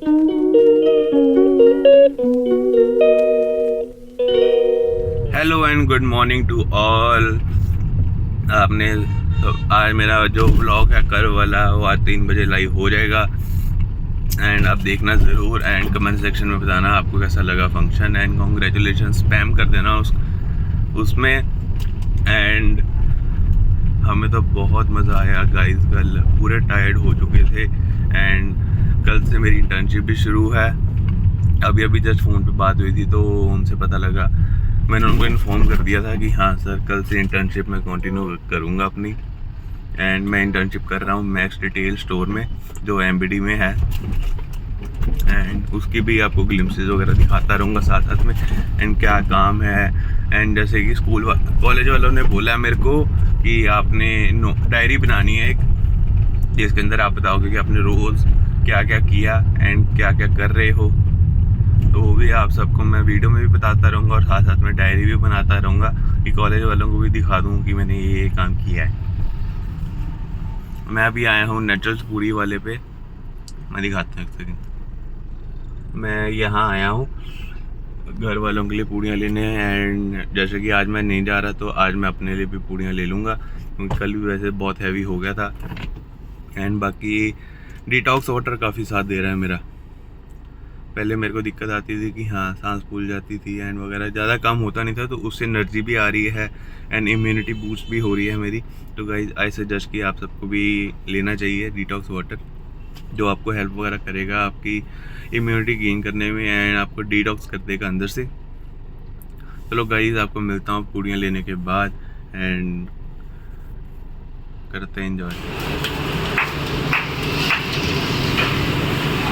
Hello and good morning to all. आपने आज मेरा जो व्लॉग है कर वाला वो आज 3 बजे लाइव हो जाएगा एंड आप देखना ज़रूर एंड कमेंट सेक्शन में बताना आपको कैसा लगा फंक्शन एंड कॉन्ग्रेचुलेशन स्पैम कर देना उसमें। एंड हमें तो बहुत मज़ा आया गाइस, कल पूरे टायर्ड हो चुके थे एंड कल से मेरी इंटर्नशिप भी शुरू है। अभी अभी जस्ट फ़ोन पे बात हुई थी तो उनसे पता लगा, मैंने उनको इन्फॉर्म कर दिया था कि हाँ सर कल से इंटर्नशिप मैं कंटिन्यू करूँगा अपनी। एंड मैं इंटर्नशिप कर रहा हूँ मैक्स डिटेल स्टोर में जो एमबीडी में है एंड उसकी भी आपको ग्लिम्सेस वगैरह दिखाता रहूँगा साथ साथ में एंड क्या काम है। एंड जैसे कि कॉलेज वालों ने बोला मेरे को कि आपने डायरी बनानी है एक, जिसके अंदर आप बताओगे कि आपने रोज़ क्या क्या किया एंड क्या क्या कर रहे हो। तो वो भी आप सबको मैं वीडियो में भी बताता रहूँगा और साथ साथ में डायरी भी बनाता रहूँगा कि कॉलेज वालों को भी दिखा दूँ कि मैंने ये काम किया है। मैं अभी आया हूँ नेचुरल्स पूरी वाले पे, मैं दिखाता हूँ एक सेकंड। मैं यहाँ आया हूँ घर वालों के लिए पूड़ियाँ लेने एंड जैसे कि आज मैं नहीं जा रहा तो आज मैं अपने लिए भी पूड़ियाँ ले लूँगा क्योंकि कल भी वैसे बहुत हैवी हो गया था। एंड बाकी डिटॉक्स वाटर काफ़ी साथ दे रहा है मेरा। पहले मेरे को दिक्कत आती थी कि हाँ सांस फूल जाती थी एंड वगैरह, ज़्यादा काम होता नहीं था, तो उससे एनर्जी भी आ रही है एंड इम्यूनिटी बूस्ट भी हो रही है मेरी। तो गाइज आई सजेस्ट कि आप सबको भी लेना चाहिए डिटॉक्स वाटर, जो आपको हेल्प वगैरह करेगा आपकी इम्यूनिटी गेन करने में एंड आपको डिटॉक्स कर देगा अंदर से। चलो गाइज आपको मिलता हूँ पूड़ियाँ लेने के बाद एंड करते हैं एंजॉय।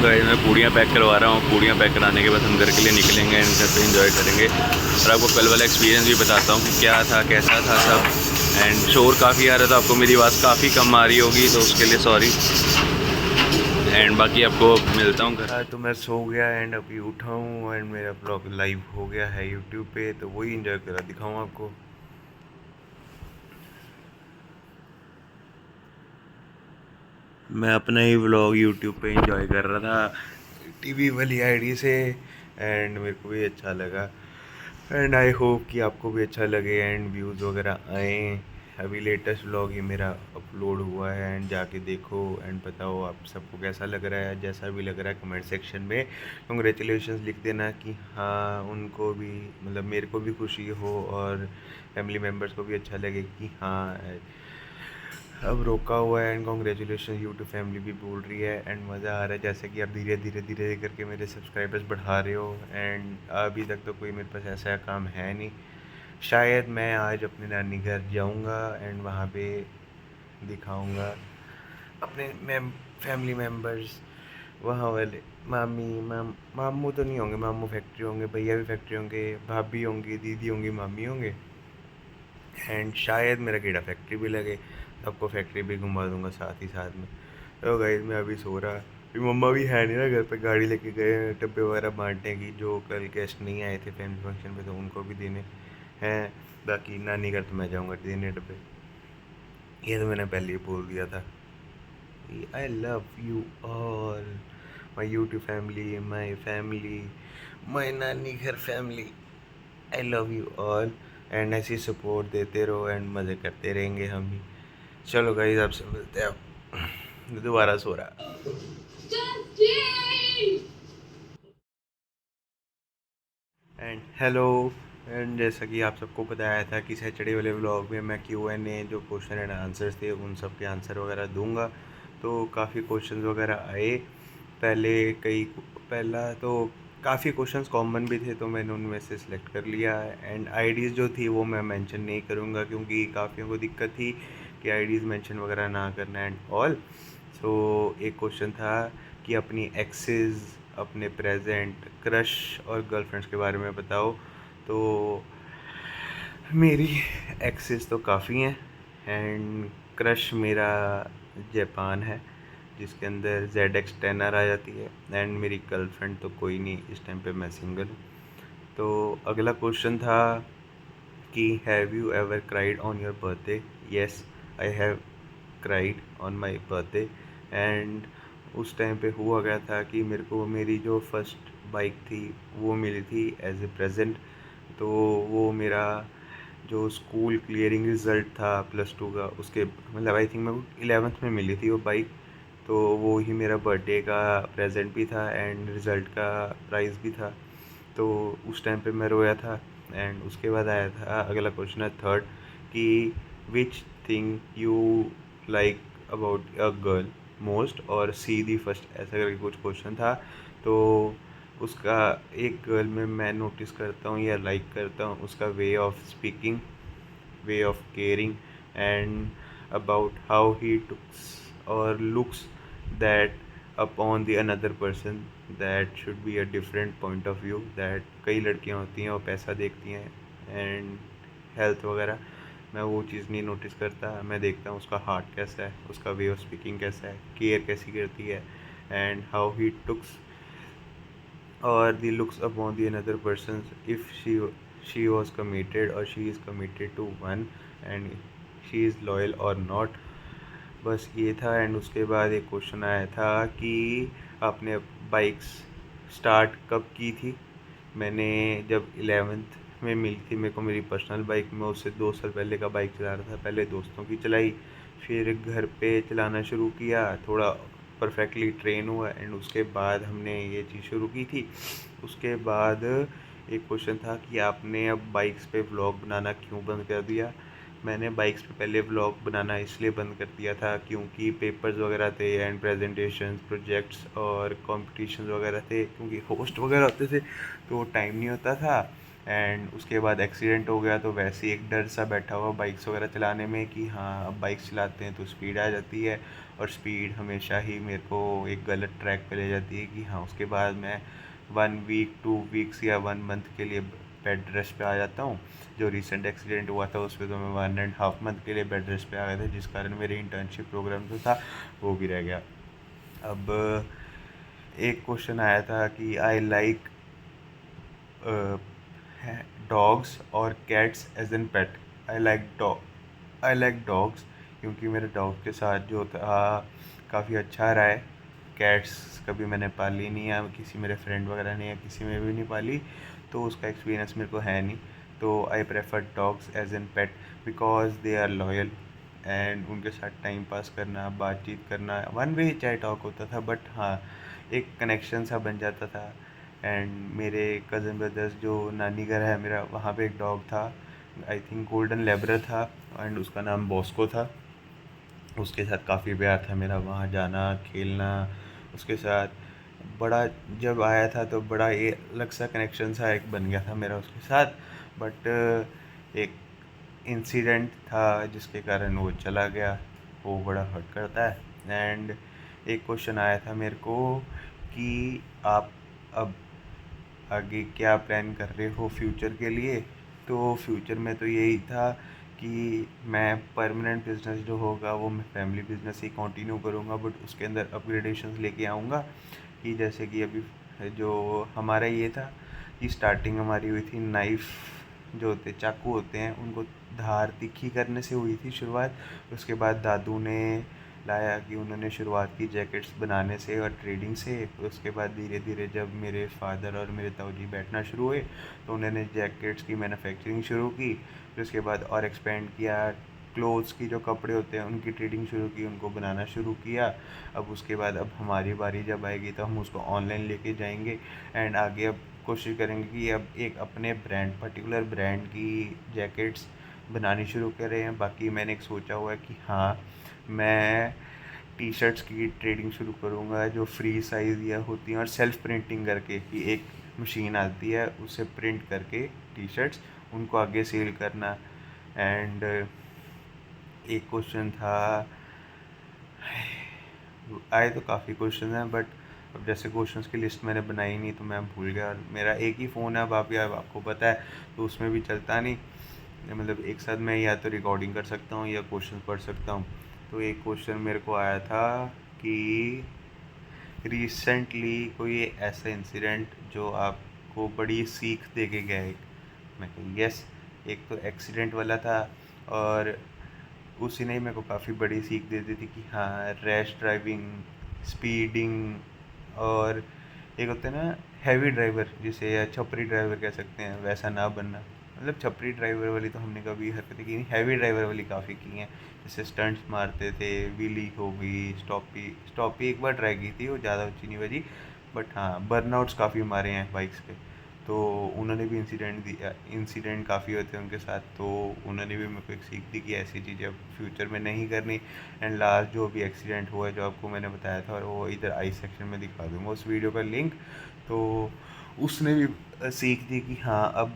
गाइस मैं पूड़ियाँ पैक करवा रहा हूँ, पूड़ियाँ पैक कराने के बाद हम घर के लिए निकलेंगे एंड घर पे एंजॉय करेंगे और आपको कल वाला एक्सपीरियंस भी बताता हूँ कि क्या था कैसा था सब। एंड शोर काफ़ी आ रहा था, आपको मेरी आवाज़ काफ़ी कम आ रही होगी तो उसके लिए सॉरी। एंड बाकी आपको मिलता हूँ घर। तो मैं सो गया एंड अभी उठा हूँ एंड मेरा ब्लॉग लाइव हो गया है यूट्यूब पे, तो वही एंजॉय करा दिखाऊँ आपको। मैं अपना ही व्लॉग यूट्यूब पे एंजॉय कर रहा था टीवी वाली आईडी से एंड मेरे को भी अच्छा लगा एंड आई होप कि आपको भी अच्छा लगे एंड व्यूज़ वगैरह आए। अभी लेटेस्ट व्लॉग ही मेरा अपलोड हुआ है एंड जाके देखो एंड बताओ आप सबको कैसा लग रहा है। जैसा भी लग रहा है कमेंट सेक्शन में कंग्रेचुलेशंस लिख देना कि हाँ उनको भी मतलब मेरे को भी खुशी हो और फैमिली मेम्बर्स को भी अच्छा लगे कि हाँ अब रोका हुआ है एंड कॉन्ग्रेचुलेशन यूट्यूब फैमिली भी बोल रही है एंड मज़ा आ रहा है जैसे कि आप धीरे धीरे धीरे करके मेरे सब्सक्राइबर्स बढ़ा रहे हो। एंड अभी तक तो कोई मेरे पास ऐसा काम है नहीं। शायद मैं आज अपने नानी घर जाऊंगा एंड वहाँ पे दिखाऊंगा अपने फैमिली मेम्बर्स वहाँ वाले। मामू तो नहीं होंगे, मामू फैक्ट्री होंगे, भैया भी फैक्ट्री होंगे, भाभी होंगी, दीदी होंगी, मामी होंगे एंड शायद मेरा कीड़ा फैक्ट्री भी लगे, सबको फैक्ट्री भी घुमा दूंगा साथ ही साथ में। तो गाइस मैं अभी सो रहा, फिर मम्मा भी है नहीं ना घर पे, गाड़ी लेके गए हैं डब्बे वगैरह बांटने की, जो कल गेस्ट नहीं आए थे फैमिली फंक्शन पे तो उनको भी देने हैं। बाकी नानी घर तो मैं जाऊँगा देने डब्बे, ये तो मैंने पहले ही बोल दिया था। I love you all my YouTube family, my नानी घर family, I love you all and ऐसी सपोर्ट देते रहो एंड मज़े करते रहेंगे हम भी। चलो गाइस आपसे मिलते हैं, अब दोबारा सो रहा। एंड हेलो एंड जैसा कि आप सबको बताया था कि सैटरडे वाले व्लॉग में मैं Q&A जो क्वेश्चन एंड आंसर्स थे उन सब के आंसर वगैरह दूंगा। तो काफ़ी क्वेश्चंस वगैरह आए पहले, पहला तो काफ़ी क्वेश्चंस कॉमन भी थे तो मैंने उनमें से सिलेक्ट कर लिया एंड आईडीज़ जो थी वो मैं मेंशन नहीं करूँगा क्योंकि काफ़ियों को दिक्कत थी कि आईडीज़ मेंशन वगैरह ना करना एंड ऑल। सो एक क्वेश्चन था कि अपनी एक्सेस, अपने प्रेजेंट क्रश और गर्लफ्रेंड्स के बारे में बताओ। तो मेरी एक्सेस तो काफ़ी हैं एंड क्रश मेरा जापान है जिसके अंदर ZX10R आ जाती है एंड मेरी गर्लफ्रेंड तो कोई नहीं, इस टाइम पे मैं सिंगल हूँ। तो अगला क्वेश्चन था कि have you ever cried on your birthday. Yes, I have cried on my birthday and उस टाइम पे हुआ गया था कि मेरे को मेरी जो फर्स्ट बाइक थी वो मिली थी एज ए प्रेजेंट। तो वो मेरा जो स्कूल क्लियरिंग रिज़ल्ट था +2 का, उसके मतलब आई थिंक मेरे को 11th में मिली थी वो बाइक। तो वो ही मेरा बर्थडे का प्रेजेंट भी था एंड रिज़ल्ट का प्राइज़ भी था। तो उस टाइम पे मैं रोया था। एंड उसके बाद आया था अगला क्वेश्चन है थर्ड, कि which thing you like about a girl most और सी दी फर्स्ट, ऐसा करके कुछ क्वेश्चन था। तो उसका एक गर्ल में मैं नोटिस करता हूँ या लाइक करता हूँ उसका way of speaking, way of caring, and about how he looks or looks that upon the another person, that should be a different point of view, that कई लड़कियां होती हैं वो पैसा देखती हैं एंड हेल्थ वगैरह, मैं वो चीज़ नहीं नोटिस करता। मैं देखता हूँ उसका हार्ट कैसा है, उसका वे ऑफ स्पीकिंग कैसा है, केयर कैसी करती है, and how he takes or the looks upon the another person, if she was committed or she is committed to one, and she is loyal or not। बस ये था। And उसके बाद एक क्वेश्चन आया था कि आपने बाइक्स स्टार्ट कब की थी। मैंने जब 11th में मिली थी मेरे को मेरी पर्सनल बाइक, में उससे 2 साल पहले का बाइक चला रहा था। पहले दोस्तों की चलाई, फिर घर पे चलाना शुरू किया, थोड़ा परफेक्टली ट्रेन हुआ एंड उसके बाद हमने ये चीज़ शुरू की थी। उसके बाद एक क्वेश्चन था कि आपने अब बाइक्स पे व्लॉग बनाना क्यों बंद कर दिया। मैंने बाइक्स पे पहले व्लॉग बनाना इसलिए बंद कर दिया था क्योंकि पेपर्स वगैरह थे एंड प्रेजेंटेशंस, प्रोजेक्ट्स और कॉम्पिटिशन्स वगैरह थे, क्योंकि होस्ट वगैरह होते थे तो टाइम नहीं होता था। एंड उसके बाद एक्सीडेंट हो गया तो वैसे ही एक डर सा बैठा हुआ बाइक्स वगैरह चलाने में कि हाँ अब बाइक्स चलाते हैं तो स्पीड आ जाती है, और स्पीड हमेशा ही मेरे को एक गलत ट्रैक पे ले जाती है कि हाँ उसके बाद मैं 1 वीक 2 वीक्स या 1 मंथ के लिए बेड रेस्ट पे आ जाता हूँ। जो रिसेंट एक्सीडेंट हुआ था उस पर तो मैं 1.5 मंथ के लिए बेड रेस्ट पे आ गया था, जिस कारण मेरे इंटर्नशिप प्रोग्राम जो था वो भी रह गया। अब एक क्वेश्चन आया था कि आई लाइक डॉग्स और cats as an pet. I like dogs क्योंकि मेरे डॉग के साथ जो था काफ़ी अच्छा रहा है। कैट्स कभी मैंने पाली नहीं है, किसी मेरे फ्रेंड वगैरह ने या किसी में भी नहीं पाली, तो उसका एक्सपीरियंस मेरे को है नहीं। तो I prefer dogs as an pet because they are loyal, and उनके साथ टाइम पास करना, बातचीत करना, वन वे चाहे टॉक होता था बट हाँ एक कनेक्शन सा बन जाता था। एंड मेरे कज़न ब्रदर्स जो नानी घर है मेरा, वहाँ पे एक डॉग था, आई थिंक गोल्डन लेब्रा था एंड उसका नाम बॉस्को था। उसके साथ काफ़ी प्यार था मेरा, वहाँ जाना, खेलना उसके साथ। बड़ा जब आया था तो बड़ा ये अलग सा कनेक्शन सा एक बन गया था मेरा उसके साथ। बट एक इंसिडेंट था जिसके कारण वो चला गया, वो बड़ा हर्ट करता है। एंड एक क्वेश्चन आया था मेरे को कि आप अब आगे क्या प्लान कर रहे हो फ्यूचर के लिए। तो फ्यूचर में तो यही था कि मैं परमानेंट बिजनेस जो होगा वो मैं फैमिली बिजनेस ही कंटिन्यू करूँगा, बट उसके अंदर अपग्रेडेशंस लेके आऊँगा। कि जैसे कि अभी जो हमारा ये था कि स्टार्टिंग हमारी हुई थी नाइफ़ जो होते चाकू होते हैं उनको धार तीखी करने से हुई थी शुरुआत। उसके बाद दादू ने लाया कि उन्होंने शुरुआत की जैकेट्स बनाने से और ट्रेडिंग से। उसके बाद धीरे धीरे जब मेरे फादर और मेरे ताऊजी बैठना शुरू हुए तो उन्होंने जैकेट्स की मैन्युफैक्चरिंग शुरू की। फिर उसके बाद और एक्सपेंड किया, क्लोथ्स की जो कपड़े होते हैं उनकी ट्रेडिंग शुरू की, उनको बनाना शुरू किया। अब उसके बाद अब हमारी बारी जब आएगी तो हम उसको ऑनलाइन लेके जाएंगे एंड आगे अब कोशिश करेंगे कि अब एक अपने ब्रांड, पर्टिकुलर ब्रांड की जैकेट्स बनानी शुरू करें। बाकी मैंने एक सोचा हुआ है कि हाँ मैं टी शर्ट्स की ट्रेडिंग शुरू करूँगा जो फ्री साइज़ या होती हैं और सेल्फ़ प्रिंटिंग करके, कि एक मशीन आती है उसे प्रिंट करके टी शर्ट्स उनको आगे सेल करना। एंड एक क्वेश्चन था, आए तो काफ़ी क्वेश्चन हैं बट अब जैसे क्वेश्चंस की लिस्ट मैंने बनाई नहीं तो मैं भूल गया। और मेरा एक ही फ़ोन है अब, आप या आपको पता है, तो उसमें भी चलता नहीं, मतलब एक साथ मैं या तो रिकॉर्डिंग कर सकता हूँ या क्वेश्चन पढ़ सकता हूँ। तो एक क्वेश्चन मेरे को आया था कि रिसेंटली कोई ऐसा इंसिडेंट जो आपको बड़ी सीख दे के गया है। मैं कही यस, एक तो एक्सीडेंट वाला था और उसी ने मेरे को काफ़ी बड़ी सीख दे दी थी कि हाँ रैश ड्राइविंग स्पीडिंग, और एक होता है ना हैवी ड्राइवर जिसे, या छपरी ड्राइवर कह सकते हैं, वैसा ना बनना। मतलब छपरी ड्राइवर वाली तो हमने कभी हरकतें की नहीं, हैवी ड्राइवर वाली काफ़ी की हैं। जैसे स्टंट्स मारते थे, व्हीली हो गई, स्टॉपी एक बार ट्राई की थी, वो ज़्यादा अच्छी नहीं बजी। बट हाँ, बर्नआउट्स काफ़ी मारे हैं बाइक्स पे। तो उन्होंने भी इंसिडेंट काफ़ी होते हैं उनके साथ, तो उन्होंने भी मेरे को एक सीख दी कि ऐसी चीज़ें अब फ्यूचर में नहीं करनी। एंड लास्ट जो भी एक्सीडेंट हुआ जो आपको मैंने बताया था, और वो इधर आई सेक्शन में दिखा दूँगा उस वीडियो का लिंक। तो उसने भी सीख दी कि हाँ, अब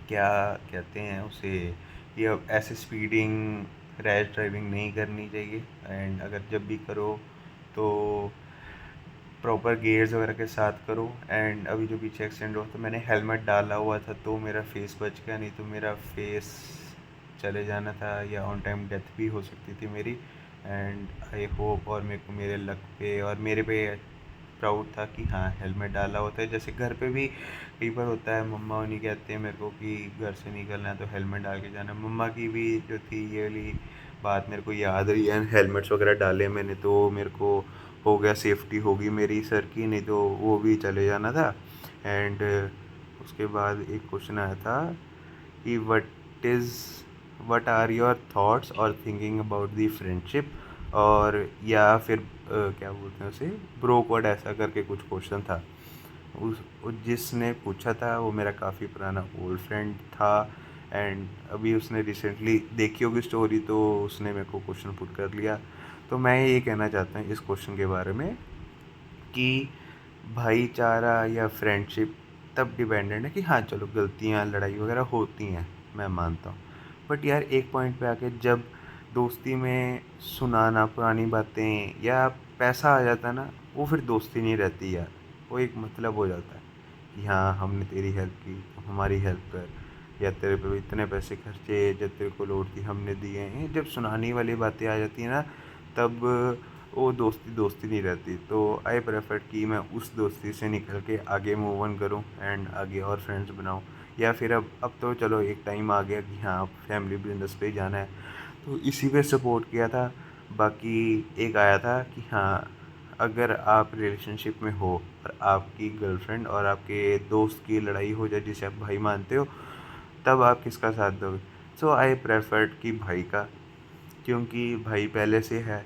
क्या कहते हैं उसे, कि अब ऐसे स्पीडिंग, रैश ड्राइविंग नहीं करनी चाहिए। एंड अगर जब भी करो तो प्रॉपर गियर्स वगैरह के साथ करो। एंड अभी जो पीछे एक्सीडेंट हुआ तो मैंने हेलमेट डाला हुआ था, तो मेरा फेस बच गया, नहीं तो मेरा फेस चले जाना था, या ऑन टाइम डेथ भी हो सकती थी मेरी। एंड आई होप, और मेरे को मेरे लक पे और मेरे पे प्राउड था कि हाँ, हेलमेट डाला होता है। जैसे घर पे भी कई बार होता है, मम्मा उन्हीं कहते हैं मेरे को कि घर से निकलना है तो हेलमेट डाल के जाना। मम्मा की भी जो थी ये वाली बात मेरे को याद रही है। हेलमेट्स वगैरह डाले मैंने, तो मेरे को हो गया, सेफ्टी होगी मेरी सर की, नहीं तो वो भी चले जाना था। एंड उसके बाद एक क्वेश्चन आया था कि वट आर योर थॉट्स और थिंकिंग अबाउट दी फ्रेंडशिप, और या फिर क्या बोलते हैं उसे, ब्रो कोड, ऐसा करके कुछ क्वेश्चन था। जिसने पूछा था वो मेरा काफ़ी पुराना ओल्ड फ्रेंड था। एंड अभी उसने रिसेंटली देखी होगी स्टोरी, तो उसने मेरे को क्वेश्चन पुट कर लिया। तो मैं ये कहना चाहता हूँ इस क्वेश्चन के बारे में कि भाईचारा या फ्रेंडशिप तब डिपेंडेंट है कि हाँ चलो, गलतियाँ लड़ाई वगैरह होती हैं, मैं मानता हूँ। बट यार एक पॉइंट पे आके जब दोस्ती में सुनाना पुरानी बातें या पैसा आ जाता है ना, वो फिर दोस्ती नहीं रहती यार। वो एक मतलब हो जाता है कि हाँ, हमने तेरी हेल्प की, हमारी हेल्प कर, या तेरे पे इतने पैसे खर्चे, जब तेरे को लोड थी हमने दिए हैं। जब सुनाने वाली बातें आ जाती हैं ना, तब वो दोस्ती दोस्ती नहीं रहती। तो आई प्रेफर कि मैं उस दोस्ती से निकल के आगे मूव ऑन करूँ एंड आगे और फ्रेंड्स बनाऊँ। या फिर अब तो चलो एक टाइम आ गया कि हाँ, फैमिली बिजनेस पे ही जाना है, तो इसी पे सपोर्ट किया था। बाकी एक आया था कि हाँ, अगर आप रिलेशनशिप में हो और आपकी गर्लफ्रेंड और आपके दोस्त की लड़ाई हो जाए जिसे आप भाई मानते हो, तब आप किसका साथ दोगे? सो आई प्रेफर्ड कि भाई का, क्योंकि भाई पहले से है,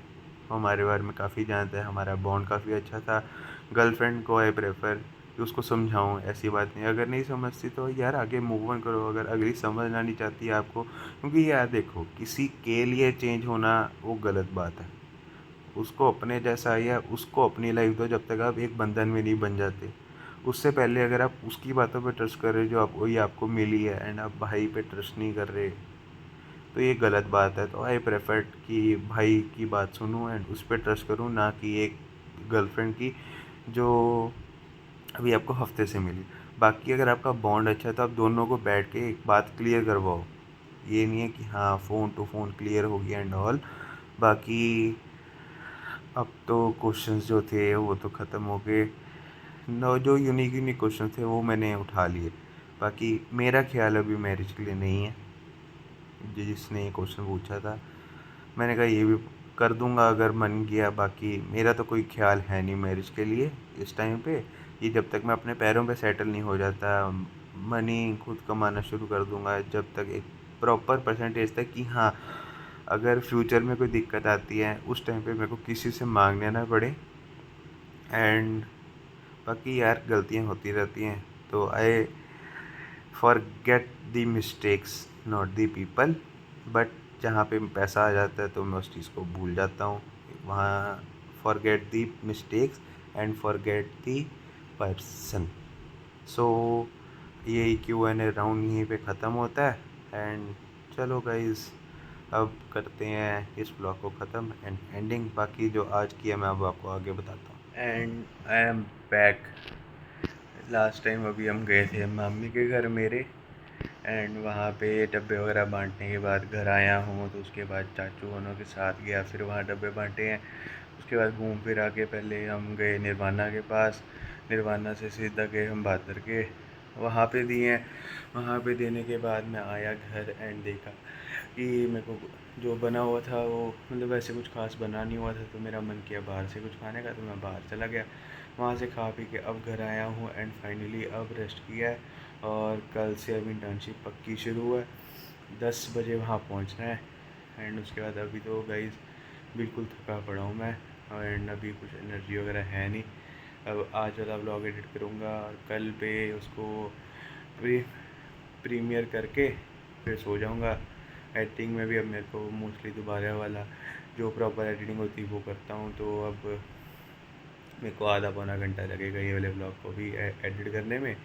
हमारे बारे में काफ़ी जानता है, हमारा बॉन्ड काफ़ी अच्छा था। गर्लफ्रेंड को आई प्रेफर कि उसको समझाऊँ, ऐसी बात नहीं, अगर नहीं समझती तो यार आगे मूव ऑन करो। अगर अगली समझना नहीं चाहती है आपको, क्योंकि यार देखो, किसी के लिए चेंज होना वो गलत बात है। उसको अपने जैसा या उसको अपनी लाइफ दो, जब तक आप एक बंधन में नहीं बन जाते। उससे पहले अगर आप उसकी बातों पे ट्रस्ट कर रहे जो आप वही आपको मिली है, एंड आप भाई पे ट्रस्ट नहीं कर रहे, तो ये गलत बात है। तो आई प्रेफर कि भाई की बात सुनूं एंड उस पर ट्रस्ट करूं, ना कि एक गर्लफ्रेंड की जो अभी आपको हफ्ते से मिली। बाकी अगर आपका बॉन्ड अच्छा है तो आप दोनों को बैठ के एक बात क्लियर करवाओ। ये नहीं है कि हाँ, फ़ोन टू फ़ोन क्लियर हो गया एंड ऑल। बाकी अब तो क्वेश्चंस जो थे वो तो ख़त्म हो गए। नो, जो यूनिक क्वेश्चन थे वो मैंने उठा लिए। बाकी मेरा ख्याल अभी मैरिज के लिए नहीं है। जिसने ये क्वेश्चन पूछा था, मैंने कहा ये भी कर दूंगा अगर मन किया। बाकी मेरा तो कोई ख्याल है नहीं मैरिज के लिए इस टाइम पे, कि जब तक मैं अपने पैरों पे सेटल नहीं हो जाता, मनी खुद कमाना शुरू कर दूंगा, जब तक एक प्रॉपर परसेंटेज तक कि हाँ, अगर फ्यूचर में कोई दिक्कत आती है उस टाइम पे मेरे को किसी से मांगने ना पड़े। एंड बाकी यार गलतियाँ होती रहती हैं, तो I forget the mistakes, not the people. But जहाँ पे पैसा आ जाता है तो मैं उस चीज़ को भूल जाता हूँ। वहाँ forget the mistakes and forget the person. So ये Q&A राउंड यहीं पे ख़त्म होता है। एंड चलो गाइज़, अब करते हैं इस ब्लॉग को ख़त्म एंड एंडिंग। बाकी जो आज किया मैं अब आपको आगे बताता हूँ। And I am back. Last time अभी हम गए थे मामी के घर मेरे, एंड वहाँ पे डब्बे वगैरह बांटने के बाद घर आया हूँ। तो उसके बाद चाचू वालों के साथ गया, फिर वहाँ डब्बे बांटे हैं। उसके बाद घूम फिर आके पहले हम गए निर्वाणा के पास, निर्वाणा से सीधा गए हम भादर के, वहाँ पे दिए हैं। वहाँ पे देने के बाद मैं आया घर एंड देखा कि मेरे को जो बना हुआ था वो मतलब वैसे कुछ खास बना नहीं हुआ था, तो मेरा मन किया बाहर से कुछ खाने का, तो मैं बाहर चला गया। वहाँ से खा पी के अब घर आया हूँ एंड फाइनली अब रेस्ट किया है। और कल से अब इंटर्नशिप पक्की शुरू है, 10 बजे वहाँ पहुँचना है। एंड उसके बाद अभी तो गाइस बिल्कुल थका पड़ा हूँ मैं, एंड अभी कुछ एनर्जी वगैरह है नहीं। अब आज वाला व्लॉग एडिट करूँगा और कल पे उसको प्री प्रीमियर करके फिर सो जाऊँगा। एडिटिंग में भी अब मेरे को मोस्टली दोबारा वाला जो प्रॉपर एडिटिंग होती है वो करता हूँ, तो अब मेरे को आधा पौना घंटा लगेगा ये वाले ब्लॉग को भी एडिट करने में।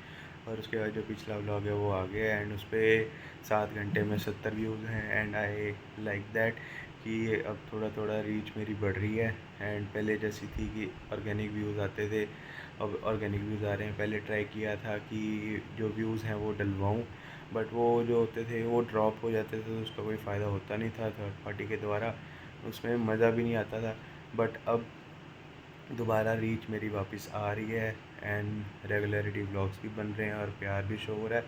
और उसके बाद जो पिछला व्लॉग है वो आ गया एंड उस पर 7 घंटे में 70 व्यूज़ हैं। एंड आई लाइक दैट कि अब थोड़ा थोड़ा रीच मेरी बढ़ रही है। एंड पहले जैसी थी कि ऑर्गेनिक व्यूज़ आते थे, अब ऑर्गेनिक व्यूज़ आ रहे हैं। पहले ट्राई किया था कि जो व्यूज़ हैं वो डलवाऊँ, बट वो जो होते थे वो ड्रॉप हो जाते थे, तो उसका कोई फ़ायदा होता नहीं था थर्ड पार्टी के द्वारा, उसमें मज़ा भी नहीं आता था। बट अब दोबारा रीच मेरी वापस आ रही है एंड रेगुलरिटी व्लॉग्स भी बन रहे हैं और प्यार भी शो हो रहा है,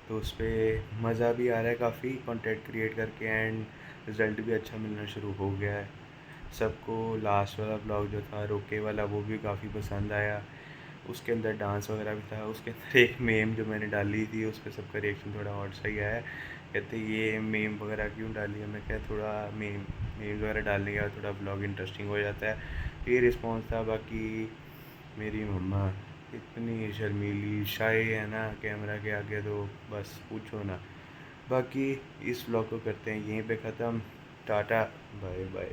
तो उस पर मज़ा भी आ रहा है काफ़ी कंटेंट क्रिएट करके। एंड रिज़ल्ट भी अच्छा मिलना शुरू हो गया है सबको। लास्ट वाला ब्लॉग जो था रोके वाला वो भी काफ़ी पसंद आया, उसके अंदर डांस वगैरह भी था। उसके अंदर एक मेम जो मैंने डाली थी उस पर सबका रिएक्शन थोड़ा और सही आया है, कहते ये मेम वगैरह क्यों डाली है। मैं क्या थोड़ा मेम वगैरह डालने के बाद थोड़ा ब्लॉग इंटरेस्टिंग हो जाता है, ये रिस्पॉन्स था। बाकी मेरी मम्मा इतनी शर्मीली शाय है ना कैमरा के आगे, तो बस पूछो ना। बाकी इस व्लॉग को करते हैं यहीं पे ख़त्म। Tata bye bye.